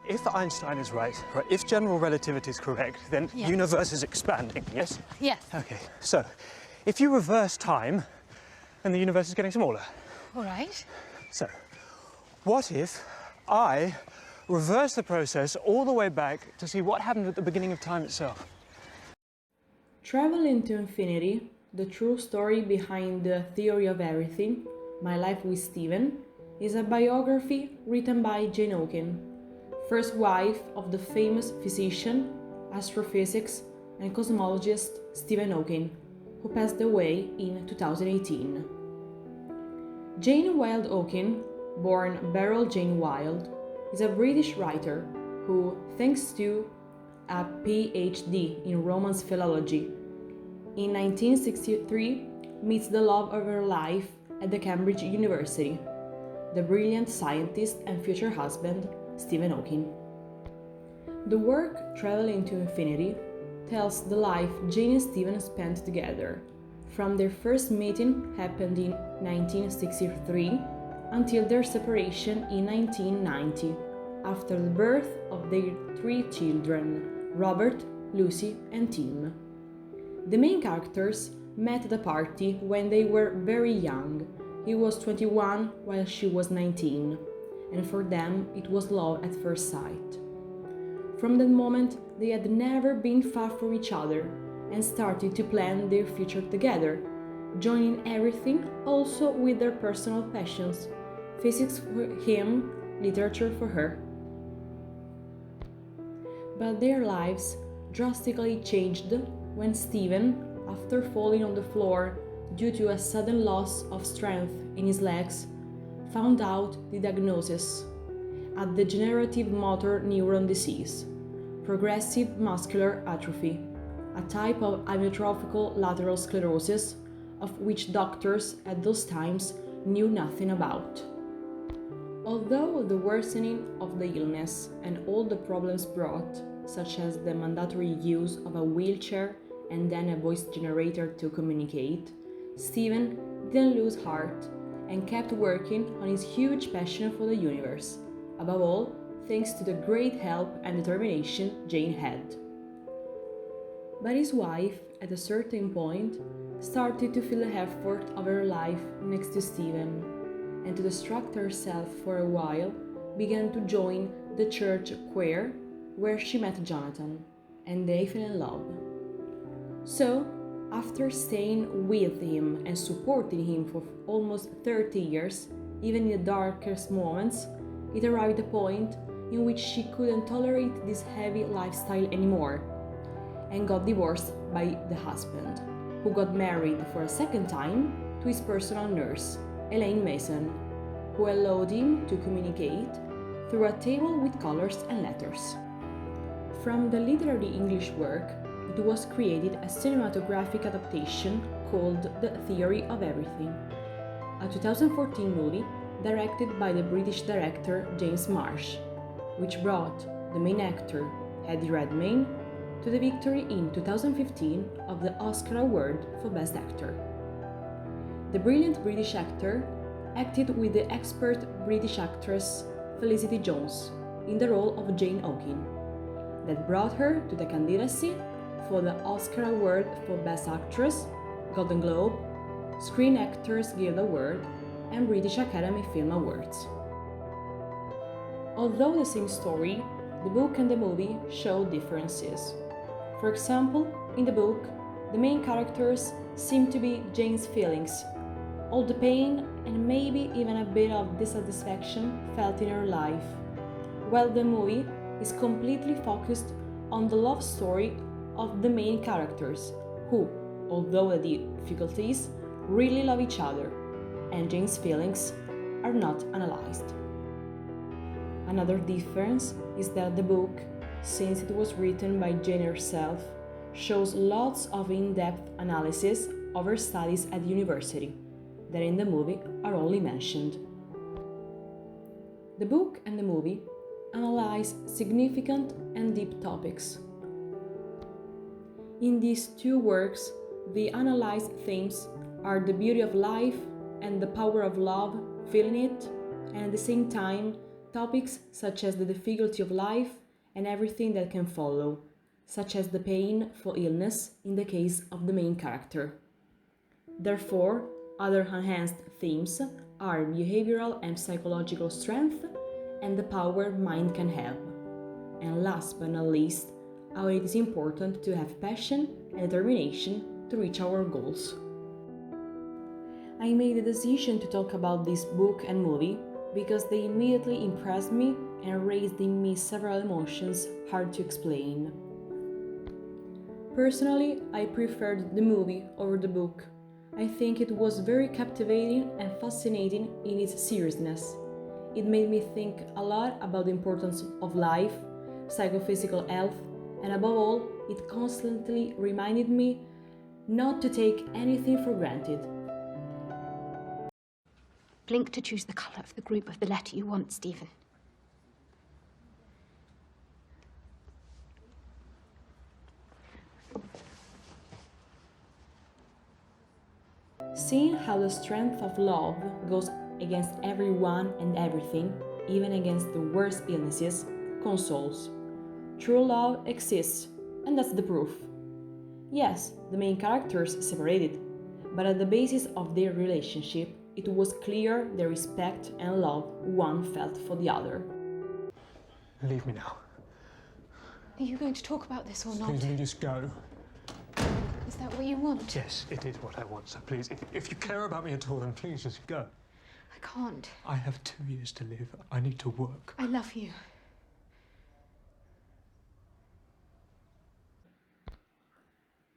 if Einstein is right, if general relativity is correct, then the universe is expanding, yes? Yes. Okay, so if you reverse time, then the universe is getting smaller. All right. So, what if I reverse the process all the way back to see what happened at the beginning of time itself? Travel into Infinity, the true story behind the theory of everything, My Life with Steven, is a biography written by Jane Auken, first wife of the famous physician, astrophysics, and cosmologist Stephen Hawking, who passed away in 2018. Jane Wilde Hawking, born Beryl Jane Wilde, is a British writer who, thanks to a PhD in Romance philology, in 1963 meets the love of her life at the Cambridge University, the brilliant scientist and future husband, Stephen Hawking. The work, Travel into Infinity, tells the life Jane and Stephen spent together, from their first meeting happened in 1963 until their separation in 1990, after the birth of their 3 children, Robert, Lucy, and Tim. The main characters met at a party when they were very young. He was 21 while she was 19, and for them it was love at first sight. From that moment, they had never been far from each other and started to plan their future together, joining everything also with their personal passions, physics for him, literature for her. But their lives drastically changed when Stephen, after falling on the floor due to a sudden loss of strength in his legs, found out the diagnosis: a degenerative motor neuron disease, progressive muscular atrophy, a type of amyotrophic lateral sclerosis of which doctors at those times knew nothing about. Although the worsening of the illness and all the problems brought, such as the mandatory use of a wheelchair and then a voice generator to communicate, Stephen didn't lose heart and kept working on his huge passion for the universe, above all thanks to the great help and determination Jane had. But his wife, at a certain point, started to feel the effort of her life next to Stephen, and to distract herself for a while, began to join the church choir where she met Jonathan, and they fell in love. So, after staying with him and supporting him for almost 30 years, even in the darkest moments, it arrived a point in which she couldn't tolerate this heavy lifestyle anymore, and got divorced by the husband, who got married for a second time to his personal nurse, Elaine Mason, who allowed him to communicate through a table with colors and letters. From the literary English work, it was created a cinematographic adaptation called The Theory of Everything, a 2014 movie directed by the British director James Marsh, which brought the main actor, Eddie Redmayne, to the victory in 2015 of the Oscar Award for Best Actor. The brilliant British actor acted with the expert British actress Felicity Jones in the role of Jane Auken, that brought her to the candidacy for the Oscar Award for Best Actress, Golden Globe, Screen Actors Guild Award, and British Academy Film Awards. Although the same story, the book and the movie show differences. For example, in the book, the main characters seem to be Jane's feelings, all the pain and maybe even a bit of dissatisfaction felt in her life, while the movie is completely focused on the love story of the main characters, who, although the difficulties, really love each other, and Jane's feelings are not analyzed. Another difference is that the book, since it was written by Jane herself, shows lots of in-depth analysis of her studies at university, that in the movie are only mentioned. The book and the movie analyze significant and deep topics. In these two works, the analyzed themes are the beauty of life and the power of love, feeling it, and at the same time topics such as the difficulty of life and everything that can follow, such as the pain for illness in the case of the main character. Therefore, other enhanced themes are behavioral and psychological strength and the power mind can have. And last but not least, how it is important to have passion and determination to reach our goals. I made the decision to talk about this book and movie because they immediately impressed me and raised in me several emotions hard to explain. Personally, I preferred the movie over the book. I think it was very captivating and fascinating in its seriousness. It made me think a lot about the importance of life, psychophysical health, and above all, it constantly reminded me not to take anything for granted. Blink to choose the colour of the group of the letter you want, Stephen. Seeing how the strength of love goes against everyone and everything, even against the worst illnesses, consoles. True love exists, and that's the proof. Yes, the main characters separated, but at the basis of their relationship, it was clear the respect and love one felt for the other. Leave me now. Are you going to talk about this or not? Please, will you just go? Is that what you want? Yes, it is what I want, so please, if you care about me at all, then please just go. I can't. I have 2 years to live. I need to work. I love you.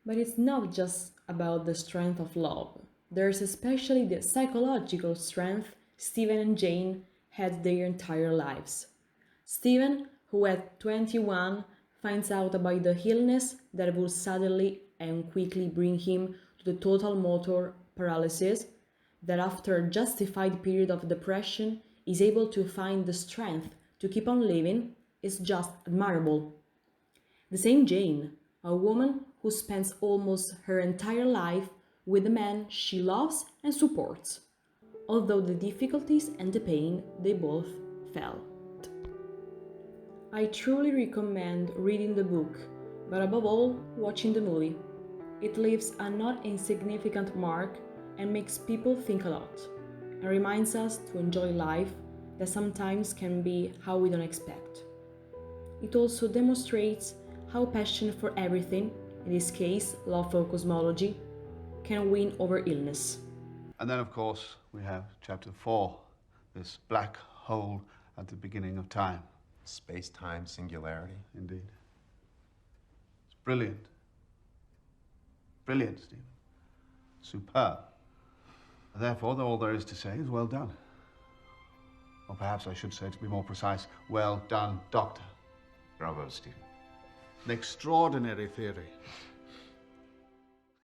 But it's not just about the strength of love. There's especially the psychological strength Stephen and Jane had their entire lives. Stephen, who at 21 finds out about the illness that will suddenly and quickly bring him to the total motor paralysis, that after a justified period of depression is able to find the strength to keep on living, is just admirable. The same Jane, a woman who spends almost her entire life with the man she loves and supports, although the difficulties and the pain they both felt. I truly recommend reading the book, but above all, watching the movie. It leaves a not insignificant mark and makes people think a lot, and reminds us to enjoy life that sometimes can be how we don't expect. It also demonstrates how passion for everything, in this case love for cosmology, can win over illness. And then, of course, we have chapter 4, this black hole at the beginning of time. Space-time singularity. Indeed. It's brilliant. Brilliant, Stephen. Superb. And therefore, all there is to say is well done. Or perhaps I should say, to be more precise, well done, Doctor. Bravo, Stephen. An extraordinary theory.